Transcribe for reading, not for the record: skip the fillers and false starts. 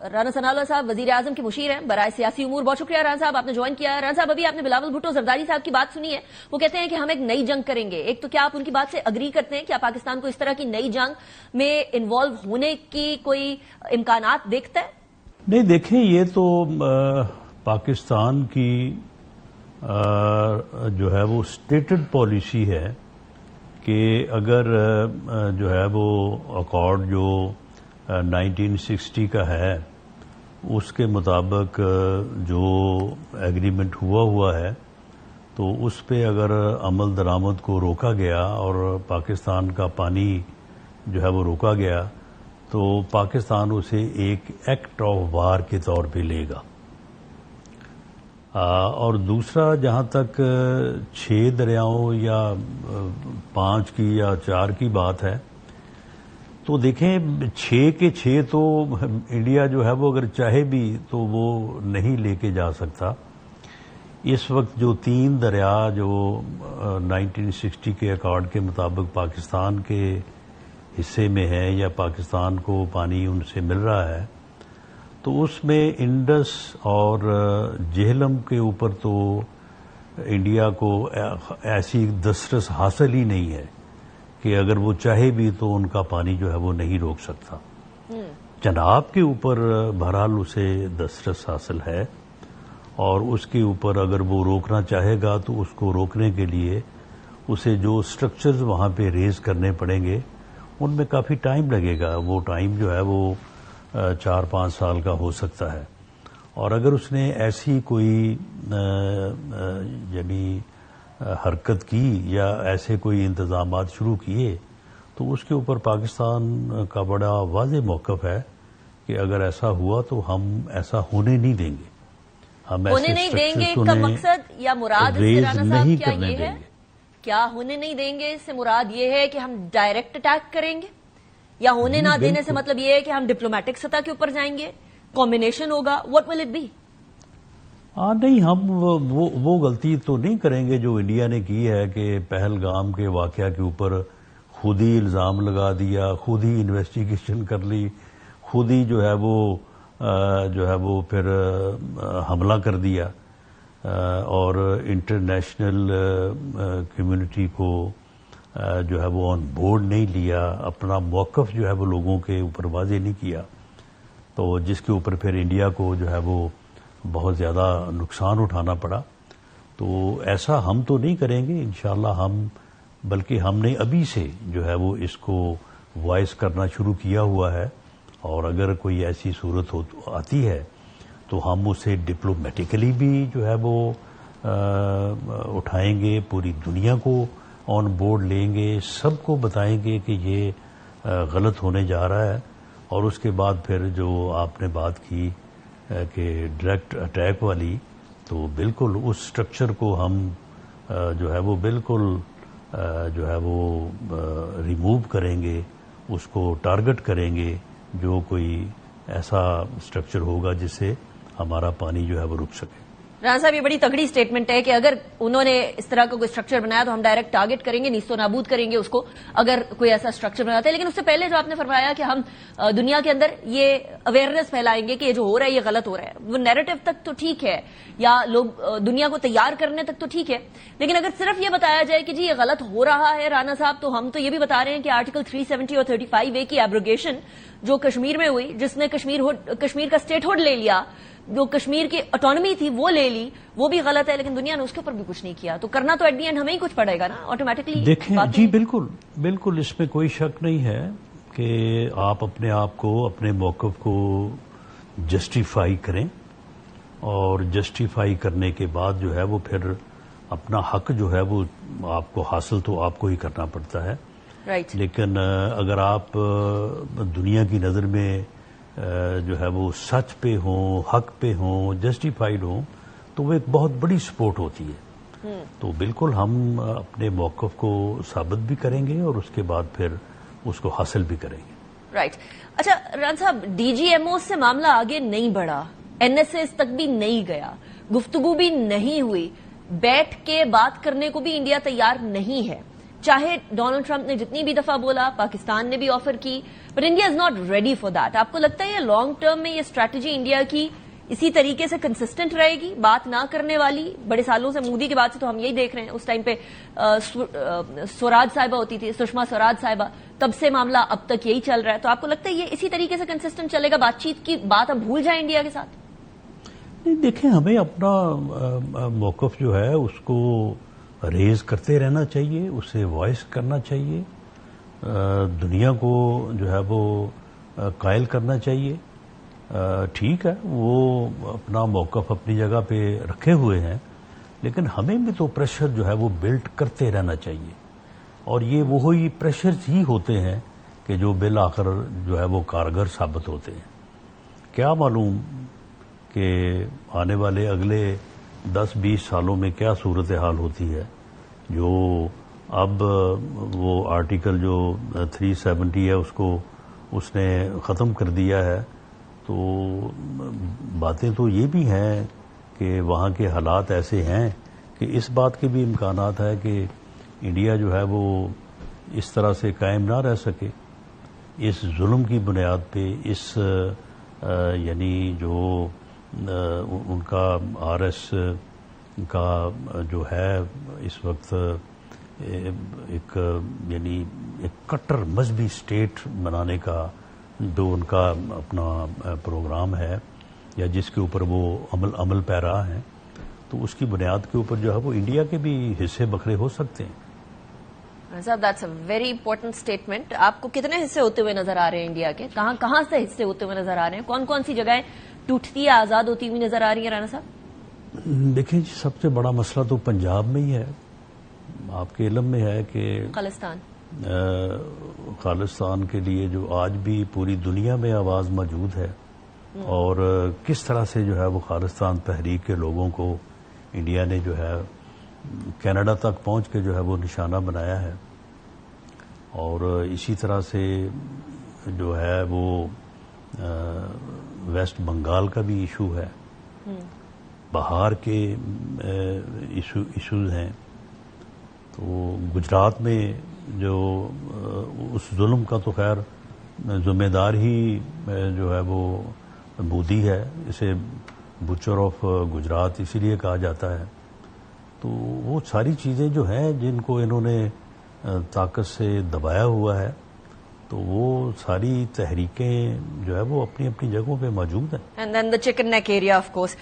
رانا ثناء اللہ صاحب وزیر اعظم کے مشیر ہیں برائے سیاسی امور. بہت شکریہ رانا صاحب, آپ نے جوائن کیا. رانا صاحب, ابھی آپ نے بلاول بھٹو زرداری صاحب کی بات سنی ہے. وہ کہتے ہیں کہ ہم ایک نئی جنگ کریں گے. ایک تو کیا آپ ان کی بات سے اگری کرتے ہیں, کیا پاکستان کو اس طرح کی نئی جنگ میں انوالو ہونے کی کوئی امکانات دیکھتا ہے؟ نہیں, دیکھیں, یہ تو پاکستان کی جو ہے وہ اسٹیٹڈ پالیسی ہے کہ اگر جو ہے وہ اکارڈ جو 1960 کا ہے اس کے مطابق جو ایگریمنٹ ہوا ہے تو اس پہ اگر عمل درآمد کو روکا گیا اور پاکستان کا پانی جو ہے وہ روکا گیا تو پاکستان اسے ایک ایکٹ آف وار کے طور پہ لے گا. اور دوسرا, جہاں تک 6 دریاؤں یا 5 کی یا 4 کی بات ہے تو دیکھیں 6 کے 6 تو انڈیا جو ہے وہ اگر چاہے بھی تو وہ نہیں لے کے جا سکتا. اس وقت جو 3 دریا جو 1960 کے اکارڈ کے مطابق پاکستان کے حصے میں ہے یا پاکستان کو پانی ان سے مل رہا ہے تو اس میں انڈس اور جہلم کے اوپر تو انڈیا کو ایسی دسترس حاصل ہی نہیں ہے کہ اگر وہ چاہے بھی تو ان کا پانی جو ہے وہ نہیں روک سکتا. چناب کے اوپر بہرحال اسے دسترس حاصل ہے اور اس کے اوپر اگر وہ روکنا چاہے گا تو اس کو روکنے کے لیے اسے جو سٹرکچرز وہاں پہ ریز کرنے پڑیں گے ان میں کافی ٹائم لگے گا. وہ ٹائم جو ہے وہ 4-5 سال کا ہو سکتا ہے. اور اگر اس نے ایسی کوئی یعنی حرکت کی یا ایسے کوئی انتظامات شروع کیے تو اس کے اوپر پاکستان کا بڑا واضح موقف ہے کہ اگر ایسا ہوا تو ہم ایسا ہونے نہیں دیں گے. ہم ہونے نہیں دیں گے کا مقصد یا مراد رانا صاحب کیا یہ ہے؟ کیا ہونے نہیں دیں گے اس سے مراد یہ ہے کہ ہم ڈائریکٹ اٹیک کریں گے, یا ہونے نہ دینے سے مطلب یہ ہے کہ ہم ڈپلومیٹک سطح کے اوپر جائیں گے, کمبینیشن ہوگا, واٹ ول اٹ بی؟ نہیں, ہم وہ غلطی تو نہیں کریں گے جو انڈیا نے کی ہے کہ پہلگام کے واقعہ کے اوپر خود ہی الزام لگا دیا, خود ہی انویسٹیگیشن کر لی, خود ہی جو ہے وہ پھر حملہ کر دیا اور انٹرنیشنل کمیونٹی کو جو ہے وہ آن بورڈ نہیں لیا, اپنا موقف جو ہے وہ لوگوں کے اوپر واضح نہیں کیا, تو جس کے اوپر پھر انڈیا کو جو ہے وہ بہت زیادہ نقصان اٹھانا پڑا. تو ایسا ہم تو نہیں کریں گے انشاءاللہ, بلکہ ہم نے ابھی سے جو ہے وہ اس کو وائس کرنا شروع کیا ہوا ہے اور اگر کوئی ایسی صورت آتی ہے تو ہم اسے ڈپلومیٹیکلی بھی جو ہے وہ اٹھائیں گے, پوری دنیا کو آن بورڈ لیں گے, سب کو بتائیں گے کہ یہ غلط ہونے جا رہا ہے. اور اس کے بعد پھر جو آپ نے بات کی کہ ڈائریکٹ اٹیک والی, تو بالکل اس سٹرکچر کو ہم جو ہے وہ بالکل جو ہے وہ ریموو کریں گے, اس کو ٹارگٹ کریں گے جو کوئی ایسا سٹرکچر ہوگا جس سے ہمارا پانی جو ہے وہ رک سکے. رانا صاحب, یہ بڑی تگڑی سٹیٹمنٹ ہے کہ اگر انہوں نے اس طرح کا کوئی سٹرکچر بنایا تو ہم ڈائریکٹ ٹارگٹ کریں گے, نیست و نابود کریں گے اس کو اگر کوئی ایسا سٹرکچر بناتا ہے. لیکن اس سے پہلے جو آپ نے فرمایا کہ ہم دنیا کے اندر یہ اویئرنیس پھیلائیں گے کہ یہ جو ہو رہا ہے یہ غلط ہو رہا ہے, وہ نیریٹو تک تو ٹھیک ہے یا لوگ دنیا کو تیار کرنے تک تو ٹھیک ہے, لیکن اگر صرف یہ بتایا جائے کہ جی یہ غلط ہو رہا ہے رانا صاحب, تو ہم تو یہ بھی بتا رہے ہیں کہ آرٹیکل 370 اور 35A کی ایبروگیشن جو کشمیر میں ہوئی, جس نے کشمیر کا اسٹیٹ ہوڈ لے لیا, جو کشمیر کی آٹونومی تھی وہ لے لی, وہ بھی غلط ہے, لیکن دنیا نے اس کے اوپر بھی کچھ نہیں کیا. تو کرنا تو ایٹ دی اینڈ ہمیں ہی کچھ پڑے گا نا آٹومیٹکلی. دیکھیں جی, بالکل اس میں کوئی شک نہیں ہے کہ آپ اپنے آپ کو, اپنے موقف کو جسٹیفائی کریں اور جسٹیفائی کرنے کے بعد جو ہے وہ پھر اپنا حق جو ہے وہ آپ کو حاصل تو آپ کو ہی کرنا پڑتا ہے. لیکن اگر آپ دنیا کی نظر میں جو ہے وہ سچ پہ ہوں, حق پہ ہوں, جسٹیفائیڈ ہوں, تو وہ ایک بہت بڑی سپورٹ ہوتی ہے. تو بالکل ہم اپنے موقف کو ثابت بھی کریں گے اور اس کے بعد پھر اس کو حاصل بھی کریں گے. رائٹ. اچھا رانا صاحب, ڈی جی ایم او سے معاملہ آگے نہیں بڑھا, این ایس ایس تک بھی نہیں گیا, گفتگو بھی نہیں ہوئی, بیٹھ کے بات کرنے کو بھی انڈیا تیار نہیں ہے. چاہے ڈونلڈ ٹرمپ نے جتنی بھی دفعہ بولا، پاکستان نے بھی آفر کی، but India is not ready for that. آپ کو لگتا ہے یہ لانگ ٹرم میں یہ اسٹریٹجی انڈیا کی اسی طریقے سے کنسسٹنٹ رہے گی، بات نہ کرنے والی؟ بڑے سالوں سے مودی کے بعد سے تو ہم یہی دیکھ رہے ہیں. اس ٹائم پہ سوراج صاحبہ ہوتی تھی، سشما سوراج صاحبہ، تب سے معاملہ اب تک یہی چل رہا ہے. تو آپ کو لگتا ہے یہ اسی طریقے سے کنسسٹنٹ چلے گا؟ بات چیت کی بات ہم بھول جائیں انڈیا کے ساتھ؟ نہیں، دیکھیں، ہمیں اپنا موقف جو ہے اس کو ریز کرتے رہنا چاہیے، اسے وائس کرنا چاہیے، دنیا کو جو ہے وہ قائل کرنا چاہیے. ٹھیک ہے، وہ اپنا موقف اپنی جگہ پہ رکھے ہوئے ہیں، لیکن ہمیں بھی تو پریشر جو ہے وہ بلڈ کرتے رہنا چاہیے. اور یہ وہی پریشرز ہی ہوتے ہیں کہ جو بالآخر جو ہے وہ کارگر ثابت ہوتے ہیں. کیا معلوم کہ آنے والے اگلے 10-20 سالوں میں کیا صورتحال ہوتی ہے. جو اب وہ آرٹیکل جو 370 ہے اس نے ختم کر دیا ہے، تو باتیں تو یہ بھی ہیں کہ وہاں کے حالات ایسے ہیں کہ اس بات کے بھی امکانات ہے کہ انڈیا جو ہے وہ اس طرح سے قائم نہ رہ سکے. اس ظلم کی بنیاد پہ، اس یعنی جو ان کا RS کا جو ہے اس وقت ایک یعنی ایک کٹر مذہبی اسٹیٹ بنانے کا جو ان کا اپنا پروگرام ہے، یا جس کے اوپر وہ عمل پیرا ہیں، تو اس کی بنیاد کے اوپر جو ہے وہ انڈیا کے بھی حصے بکھرے ہو سکتے ہیں. صاحب that's a very important statement. آپ کو کتنے حصے ہوتے ہوئے نظر آ رہے ہیں انڈیا کے؟ کہاں سے حصے ہوتے ہوئے نظر آ رہے ہیں؟ کون کون سی جگہیں ٹوٹتی یا آزاد ہوتی ہوئی نظر آ رہی ہیں رانا صاحب؟ دیکھیں جی، سب سے بڑا مسئلہ تو پنجاب میں ہی ہے. آپ کے علم میں ہے کہ خالصتان کے لیے جو آج بھی پوری دنیا میں آواز موجود ہے، اور کس طرح سے جو ہے وہ خالصتان تحریک کے لوگوں کو انڈیا نے جو ہے کینیڈا تک پہنچ کے جو ہے وہ نشانہ بنایا ہے. اور اسی طرح سے جو ہے وہ ویسٹ بنگال کا بھی ایشو ہے، بہار کے ایشوز ہیں. تو گجرات میں جو اس ظلم کا تو خیر ذمہ دار ہی جو ہے وہ مودی ہے، اسے بچر آف گجرات اسی لیے کہا جاتا ہے. تو وہ ساری چیزیں جو ہیں جن کو انہوں نے طاقت سے دبایا ہوا ہے، تو وہ ساری تحریکیں جو ہے وہ اپنی اپنی جگہوں پہ موجود ہیں. And then the chicken neck area of course.